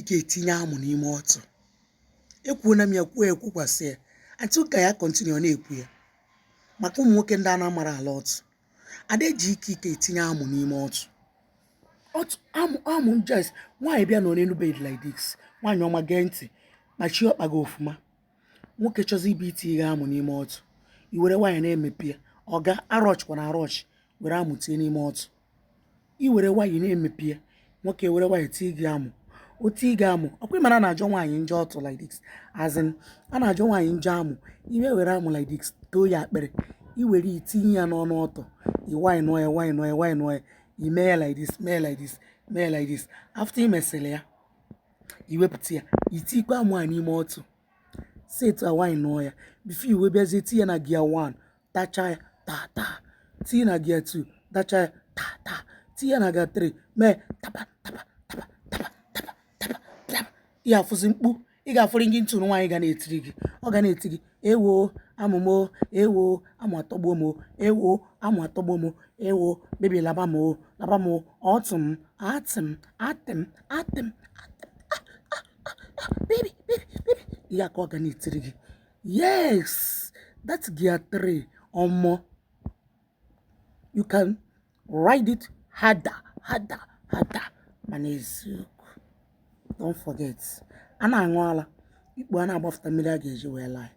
ike etinye amụ n'ime ọtụ. Ekwuona m ya ekwukwasị ya until ka ya continue na-ekwu ya maka ụmụ nwoke ndị a na-amara ala ọtụ. Ada eji ike etinye amụ n'ime ọtụ. Amụ just nwaanyị bịa nọ n'elu bed like this, nwaanyị ọma gee ntị ma chi ọkpa gị ofụma. Nwoke chọzi ibe itinye amụ n'ime ọtụ, i were nwaanyị na-emepe ya, ọ ga arọchkwa na arọch were amụ tie n'ime ọtụ. I were nwaanyị na-emepe ya, nwoke were nwaanyị tie gị amụ. O tie gị amụ, ọkwa ịmara na-ajọ nwaanyị njọ ọtụ like this, as in a na-ajọ nwaanyị njọ amụ. Iwe were amụ like this too ya akpịrị, i were itinye ya n'ọnụ ọtọ, i wine nọ ya wine nọ ya wine nọ ya, i mee ya like this mee like this mee like this. After i mesịrị ya, i wepụta ya, itikwa amụ a n'ime ọtụ, set a wine nọ ya. Before iwe bịazie tinye na gear 1 tacha ya ta ta, tinye na gear 2 tacha ya ta ta, tinye na gear 3 mee tapa tapa tapa tapa tapa tapa tapa. Ị ga-afụzi mkpu, ị ga-afụrụ gị ntụ nwaanyị ga na-etiri gị, ọ ga na-eti gị ewo amụmo, ewo amụ atọgbo m, ewo amụ atọgbo m, ewo bebi laba m laba m, ọtụ m atị m atị m atị m baby baby baby. Ị ga-aka ọ ga na-etiri gị. Yes, that's gear 3 or more. You can ride it harder, harder, harder. Mana eziokwu, don't forget, a na-aṅụ ala ikpu a na-agbafụta mmiri a ga-eji wee laa.